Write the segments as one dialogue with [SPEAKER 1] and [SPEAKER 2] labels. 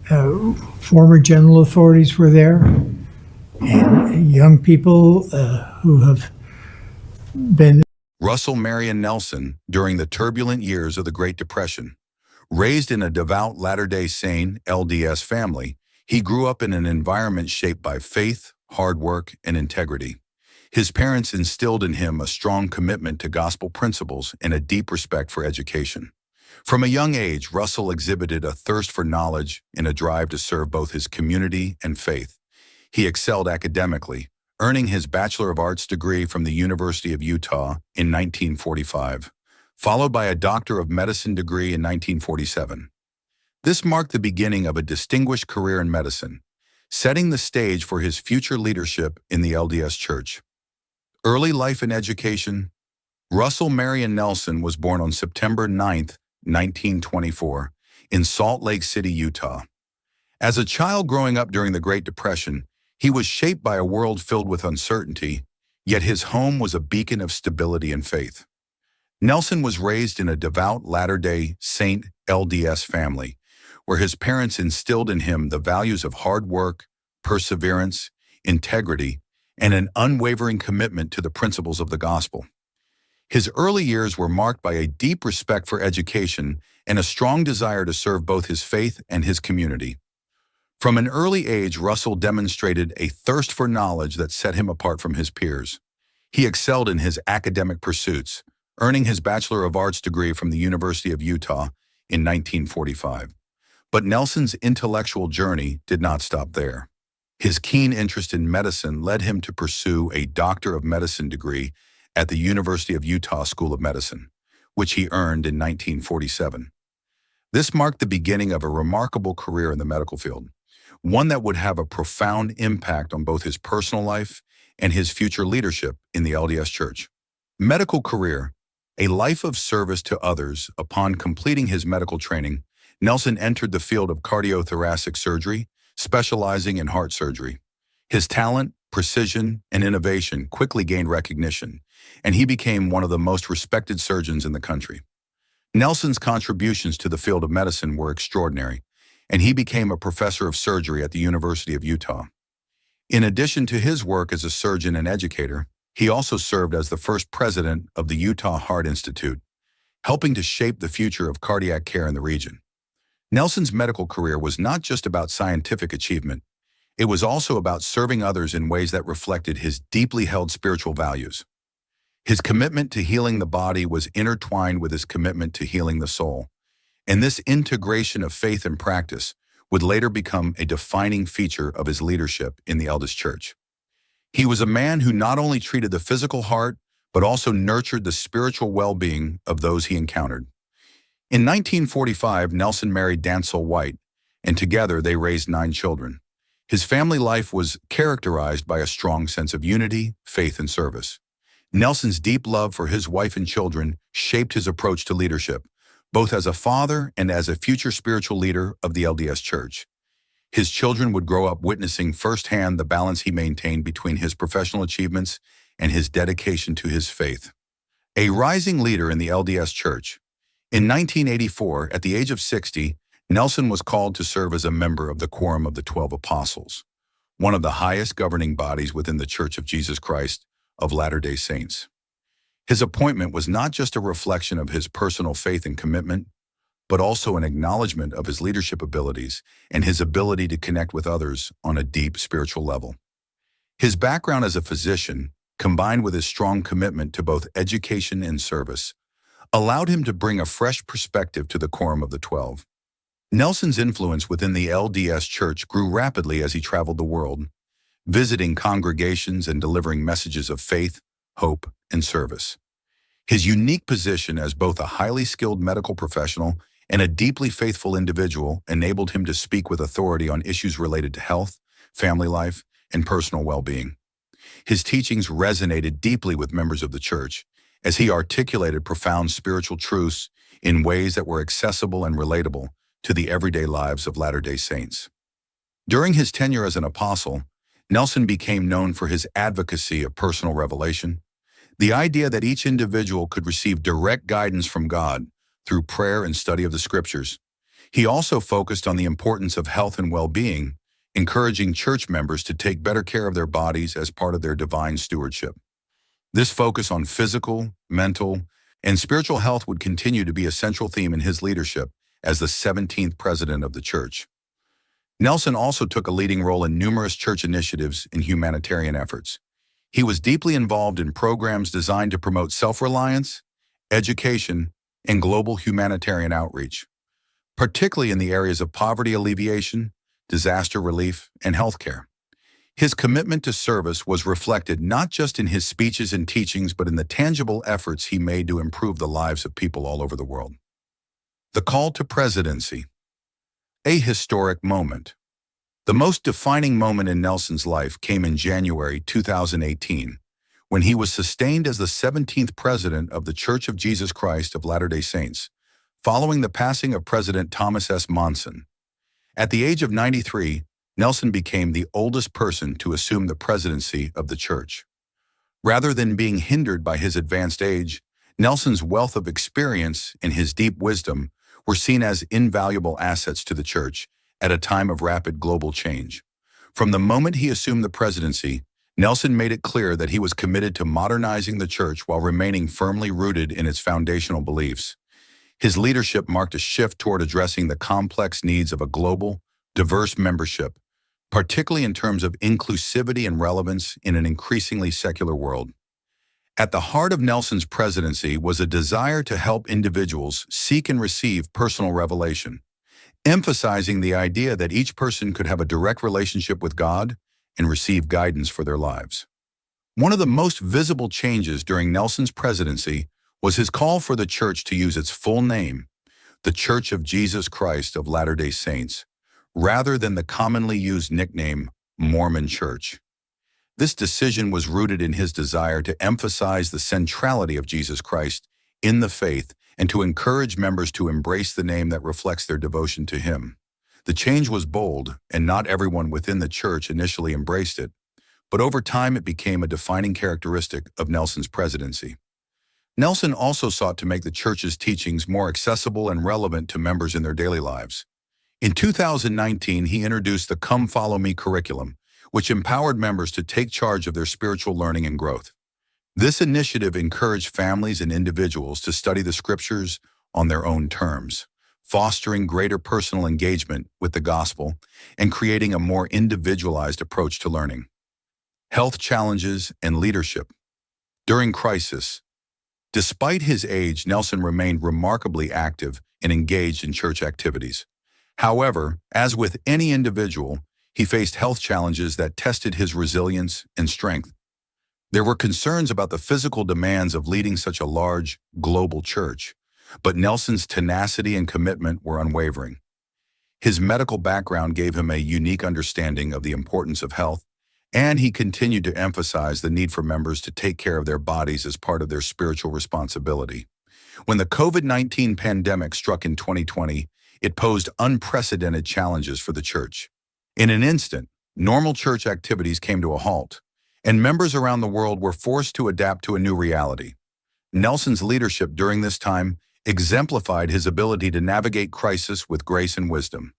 [SPEAKER 1] Former general authorities were there, and young people who have been.
[SPEAKER 2] Russell Marion Nelson, during the turbulent years of the Great Depression. Raised in a devout Latter-day Saint LDS family, he grew up in an environment shaped by faith, hard work, and integrity. His parents instilled in him a strong commitment to gospel principles and a deep respect for education. From a young age, Russell exhibited a thirst for knowledge and a drive to serve both his community and faith. He excelled academically, earning his Bachelor of Arts degree from the University of Utah in 1945, followed by a Doctor of Medicine degree in 1947. This marked the beginning of a distinguished career in medicine, setting the stage for his future leadership in the LDS Church. Early life and education. Russell Marion Nelson was born on September 9, 1924, in Salt Lake City, Utah. As a child growing up during the Great Depression, he was shaped by a world filled with uncertainty, yet his home was a beacon of stability and faith. Nelson was raised in a devout Latter-day Saint LDS family, where his parents instilled in him the values of hard work, perseverance, integrity, and an unwavering commitment to the principles of the gospel. His early years were marked by a deep respect for education and a strong desire to serve both his faith and his community. From an early age, Russell demonstrated a thirst for knowledge that set him apart from his peers. He excelled in his academic pursuits, earning his Bachelor of Arts degree from the University of Utah in 1945. But Nelson's intellectual journey did not stop there. His keen interest in medicine led him to pursue a Doctor of Medicine degree at the University of Utah School of Medicine, which he earned in 1947. This marked the beginning of a remarkable career in the medical field, one that would have a profound impact on both his personal life and his future leadership in the LDS Church. Medical career. A life of service to others. Upon completing his medical training, Nelson entered the field of cardiothoracic surgery, specializing in heart surgery. His talent, precision, and innovation quickly gained recognition, and he became one of the most respected surgeons in the country. Nelson's contributions to the field of medicine were extraordinary, and he became a professor of surgery at the University of Utah. In addition to his work as a surgeon and educator, he also served as the first president of the Utah Heart Institute, helping to shape the future of cardiac care in the region. Nelson's medical career was not just about scientific achievement, it was also about serving others in ways that reflected his deeply held spiritual values. His commitment to healing the body was intertwined with his commitment to healing the soul, and this integration of faith and practice would later become a defining feature of his leadership in the LDS Church. He was a man who not only treated the physical heart, but also nurtured the spiritual well-being of those he encountered. In 1945, Nelson married Dancel White, and together they raised 9 children. His family life was characterized by a strong sense of unity, faith, and service. Nelson's deep love for his wife and children shaped his approach to leadership, both as a father and as a future spiritual leader of the LDS Church. His children would grow up witnessing firsthand the balance he maintained between his professional achievements and his dedication to his faith. A rising leader in the LDS Church. In 1984, at the age of 60, Nelson was called to serve as a member of the Quorum of the 12 Apostles, one of the highest governing bodies within the Church of Jesus Christ of Latter-day Saints. His appointment was not just a reflection of his personal faith and commitment, but also an acknowledgement of his leadership abilities and his ability to connect with others on a deep spiritual level. His background as a physician, combined with his strong commitment to both education and service, allowed him to bring a fresh perspective to the Quorum of the 12. Nelson's influence within the LDS Church grew rapidly as he traveled the world, visiting congregations and delivering messages of faith, hope, and service. His unique position as both a highly skilled medical professional and a deeply faithful individual enabled him to speak with authority on issues related to health, family life, and personal well-being. His teachings resonated deeply with members of the church as he articulated profound spiritual truths in ways that were accessible and relatable to the everyday lives of Latter-day Saints. During his tenure as an apostle, Nelson became known for his advocacy of personal revelation, the idea that each individual could receive direct guidance from God through prayer and study of the Scriptures. He also focused on the importance of health and well-being, encouraging church members to take better care of their bodies as part of their divine stewardship. This focus on physical, mental, and spiritual health would continue to be a central theme in his leadership as the 17th president of the church. Nelson also took a leading role in numerous church initiatives and humanitarian efforts. He was deeply involved in programs designed to promote self-reliance, education, and global humanitarian outreach, particularly in the areas of poverty alleviation, disaster relief, and healthcare. His commitment to service was reflected not just in his speeches and teachings, but in the tangible efforts he made to improve the lives of people all over the world. The call to presidency. A historic moment. The most defining moment in Nelson's life came in January 2018, when he was sustained as the 17th president of the Church of Jesus Christ of Latter-day Saints, following the passing of President Thomas S. Monson. At the age of 93, Nelson became the oldest person to assume the presidency of the church. Rather than being hindered by his advanced age, Nelson's wealth of experience and his deep wisdom were seen as invaluable assets to the church at a time of rapid global change. From the moment he assumed the presidency, Nelson made it clear that he was committed to modernizing the church while remaining firmly rooted in its foundational beliefs. His leadership marked a shift toward addressing the complex needs of a global, diverse membership, particularly in terms of inclusivity and relevance in an increasingly secular world. At the heart of Nelson's presidency was a desire to help individuals seek and receive personal revelation, emphasizing the idea that each person could have a direct relationship with God and receive guidance for their lives. One of the most visible changes during Nelson's presidency was his call for the church to use its full name, the Church of Jesus Christ of Latter-day Saints, rather than the commonly used nickname Mormon Church. This decision was rooted in his desire to emphasize the centrality of Jesus Christ in the faith and to encourage members to embrace the name that reflects their devotion to him. The change was bold, and not everyone within the church initially embraced it, but over time it became a defining characteristic of Nelson's presidency. Nelson also sought to make the church's teachings more accessible and relevant to members in their daily lives. In 2019, he introduced the Come Follow Me curriculum, which empowered members to take charge of their spiritual learning and growth. This initiative encouraged families and individuals to study the scriptures on their own terms, fostering greater personal engagement with the gospel and creating a more individualized approach to learning. Health challenges and leadership. During crisis, despite his age, Nelson remained remarkably active and engaged in church activities. However, as with any individual, he faced health challenges that tested his resilience and strength. There were concerns about the physical demands of leading such a large, global church, but Nelson's tenacity and commitment were unwavering. His medical background gave him a unique understanding of the importance of health, and he continued to emphasize the need for members to take care of their bodies as part of their spiritual responsibility. When the COVID-19 pandemic struck in 2020, it posed unprecedented challenges for the church. In an instant, normal church activities came to a halt, and members around the world were forced to adapt to a new reality. Nelson's leadership during this time exemplified his ability to navigate crisis with grace and wisdom.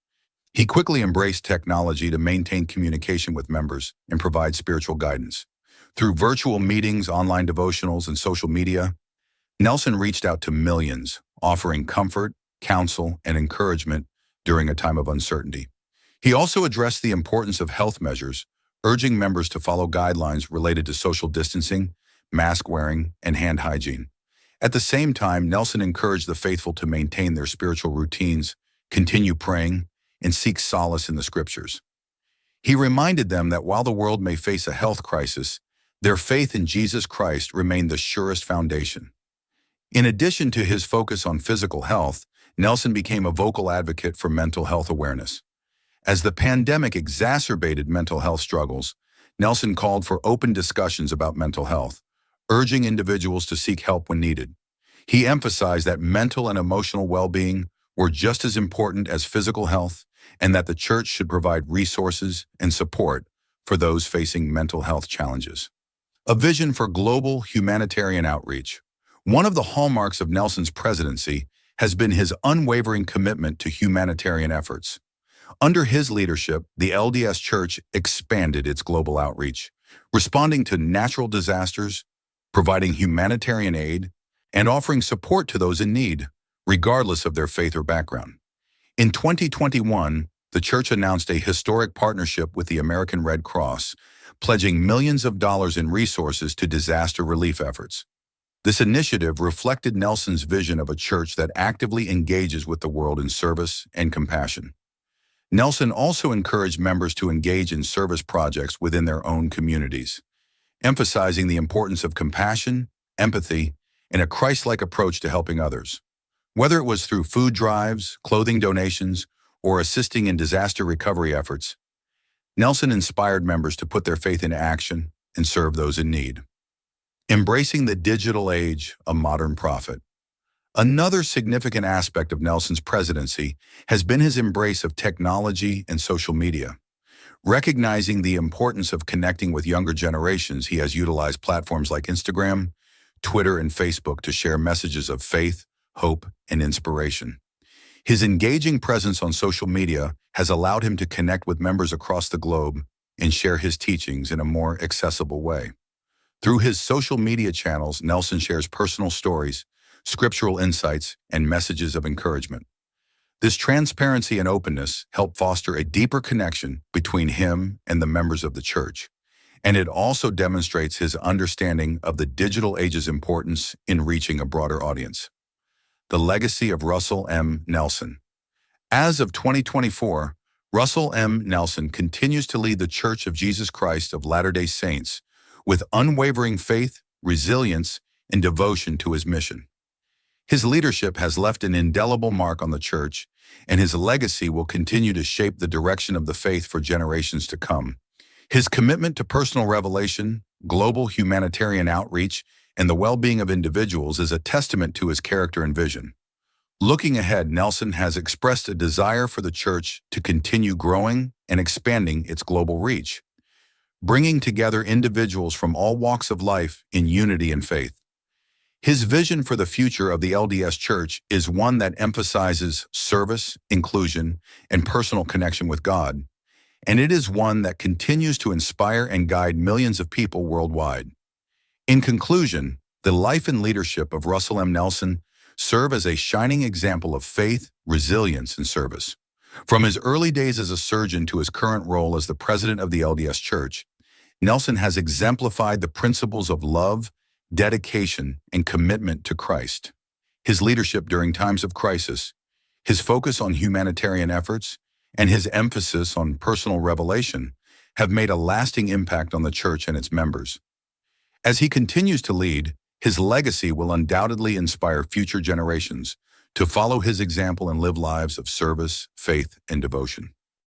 [SPEAKER 2] He quickly embraced technology to maintain communication with members and provide spiritual guidance. Through virtual meetings, online devotionals, and social media, Nelson reached out to millions, offering comfort, counsel, and encouragement during a time of uncertainty. He also addressed the importance of health measures, urging members to follow guidelines related to social distancing, mask wearing, and hand hygiene. At the same time, Nelson encouraged the faithful to maintain their spiritual routines, continue praying, and seek solace in the scriptures. He reminded them that while the world may face a health crisis, their faith in Jesus Christ remained the surest foundation. In addition to his focus on physical health, Nelson became a vocal advocate for mental health awareness. As the pandemic exacerbated mental health struggles, Nelson called for open discussions about mental health, urging individuals to seek help when needed. He emphasized that mental and emotional well-being were just as important as physical health, and that the church should provide resources and support for those facing mental health challenges. A vision for global humanitarian outreach. One of the hallmarks of Nelson's presidency has been his unwavering commitment to humanitarian efforts. Under his leadership, the LDS Church expanded its global outreach, responding to natural disasters, providing humanitarian aid, and offering support to those in need, regardless of their faith or background. In 2021, the church announced a historic partnership with the American Red Cross, pledging millions of dollars in resources to disaster relief efforts. This initiative reflected Nelson's vision of a church that actively engages with the world in service and compassion. Nelson also encouraged members to engage in service projects within their own communities, emphasizing the importance of compassion, empathy, and a Christ-like approach to helping others. Whether it was through food drives, clothing donations, or assisting in disaster recovery efforts, Nelson inspired members to put their faith into action and serve those in need. Embracing the digital age, a modern prophet. Another significant aspect of Nelson's presidency has been his embrace of technology and social media. Recognizing the importance of connecting with younger generations, he has utilized platforms like Instagram, Twitter, and Facebook to share messages of faith, hope, and inspiration. His engaging presence on social media has allowed him to connect with members across the globe and share his teachings in a more accessible way. Through his social media channels, Nelson shares personal stories, scriptural insights, and messages of encouragement. This transparency and openness help foster a deeper connection between him and the members of the church, and it also demonstrates his understanding of the digital age's importance in reaching a broader audience. The legacy of Russell M. Nelson. As of 2024, Russell M. Nelson continues to lead the Church of Jesus Christ of Latter-day Saints with unwavering faith, resilience, and devotion to his mission. His leadership has left an indelible mark on the church, and his legacy will continue to shape the direction of the faith for generations to come. His commitment to personal revelation, global humanitarian outreach, and the well-being of individuals is a testament to his character and vision. Looking ahead, Nelson has expressed a desire for the church to continue growing and expanding its global reach, bringing together individuals from all walks of life in unity and faith. His vision for the future of the LDS Church is one that emphasizes service, inclusion, and personal connection with God, and it is one that continues to inspire and guide millions of people worldwide. In conclusion, the life and leadership of Russell M. Nelson serve as a shining example of faith, resilience, and service. From his early days as a surgeon to his current role as the president of the LDS Church, Nelson has exemplified the principles of love, dedication, and commitment to Christ. His leadership during times of crisis, his focus on humanitarian efforts, and his emphasis on personal revelation have made a lasting impact on the church and its members. As he continues to lead, his legacy will undoubtedly inspire future generations to follow his example and live lives of service, faith, and devotion.